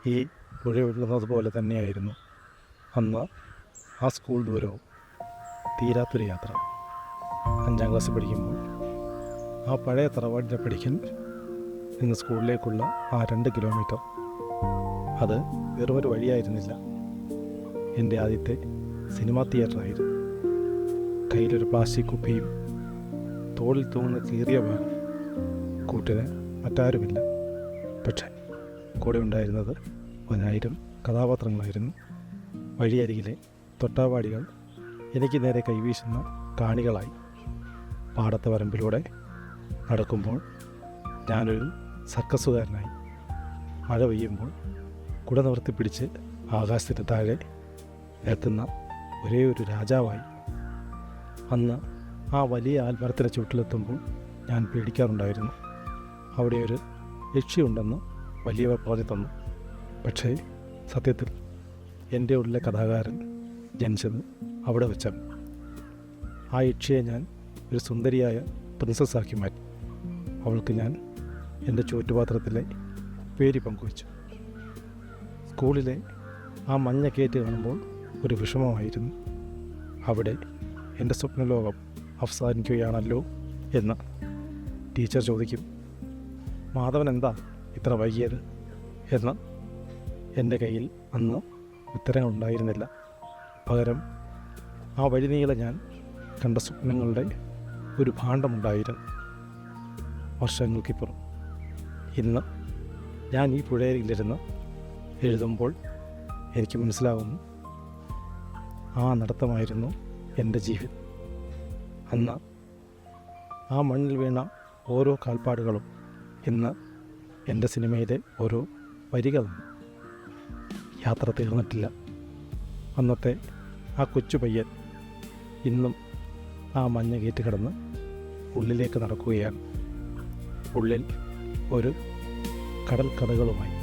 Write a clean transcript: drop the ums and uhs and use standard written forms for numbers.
ഈ പുഴ ഒഴുകുന്നത് പോലെ തന്നെയായിരുന്നു അന്ന് ആ സ്കൂൾ ദൂരവും. തീരാത്തൊരു യാത്ര. 5ാം ക്ലാസ്സിൽ പഠിക്കുമ്പോൾ ആ പഴയ തറവാടിൻ്റെ പഠിക്കൽ നിന്ന് സ്കൂളിലേക്കുള്ള ആ 2 കിലോമീറ്റർ, അത് വെറുമൊരു വഴിയായിരുന്നില്ല, എൻ്റെ ആദ്യത്തെ സിനിമാ തിയേറ്ററായിരുന്നു. കയ്യിലൊരു പ്ലാസ്റ്റിക് കുപ്പിയും തോളിൽ തൂങ്ങുന്ന കീറിയ ബാഗും. കൂട്ടിന് മറ്റാരുമില്ല, പക്ഷേ കൂടെ ഉണ്ടായിരുന്നത് 1000 കഥാപാത്രങ്ങളായിരുന്നു. വഴിയരികിലെ തൊട്ടാവാടികൾ എനിക്ക് നേരെ കൈവീശുന്ന കാണികളായി. പാടത്തെ വരമ്പിലൂടെ നടക്കുമ്പോൾ ഞാനൊരു സർക്കസുകാരനായി. മഴ പെയ്യുമ്പോൾ കുട നിവർത്തിപ്പിടിച്ച് ആകാശത്തിന് താഴെ എത്തുന്ന ഒരേ ഒരു രാജാവായി. അന്ന് ആ വലിയ ആൽമരത്തിൻ്റെ ചുവട്ടിലെത്തുമ്പോൾ ഞാൻ പേടിക്കാറുണ്ടായിരുന്നു. അവിടെ ഒരു യക്ഷിയുണ്ടെന്ന് വലിയവർ പറഞ്ഞു തന്നു. പക്ഷേ സത്യത്തിൽ എൻ്റെ ഉള്ളിലെ കഥാകാരൻ ജനിച്ചത് അവിടെ വെച്ചാണ്. ആ യക്ഷിയെ ഞാൻ ഒരു സുന്ദരിയായ പ്രിൻസസ്സാക്കി മാറ്റി. അവൾക്ക് ഞാൻ എൻ്റെ ചോറ്റുപാത്രത്തിലെ പേര് പങ്കുവച്ചു. സ്കൂളിലെ ആ മഞ്ഞ കേറ്റ് കാണുമ്പോൾ ഒരു വിഷമമായിരുന്നു. അവിടെ എൻ്റെ സ്വപ്നലോകം അവസാനിക്കുകയാണല്ലോ എന്ന്. ടീച്ചർ ചോദിക്കും, മാധവൻ എന്താ ഇത്ര വൈകിയത് എന്ന്. എൻ്റെ കയ്യിൽ അന്ന് ഉത്തരങ്ങളുണ്ടായിരുന്നില്ല. പകരം ആ വഴിനീളെ ഞാൻ കണ്ട സ്വപ്നങ്ങളുടെ ഒരു ഭാണ്ഡമുണ്ടായിരുന്നു. വർഷങ്ങൾക്കിപ്പുറം ഇന്ന് ഞാൻ ഈ പുഴയിലിരുന്ന് എഴുതുമ്പോൾ എനിക്ക് മനസ്സിലാവുന്നു, ആ നടത്തമായിരുന്നു എൻ്റെ ജീവിതം. അന്ന് ആ മണ്ണിൽ വീണ ഓരോ കാൽപ്പാടുകളും ഇന്ന് എൻ്റെ സിനിമയിലെ ഓരോ വരികളാണ്. യാത്ര തീർന്നിട്ടില്ല. അന്നത്തെ ആ കൊച്ചു പയ്യൻ ഇന്നും ആ മഞ്ഞ ഗേറ്റ് കടന്ന് ഉള്ളിലേക്ക് നടക്കുകയാണ്. ഉള്ളിൽ ഒരു കടൽ കഥകളുമായി.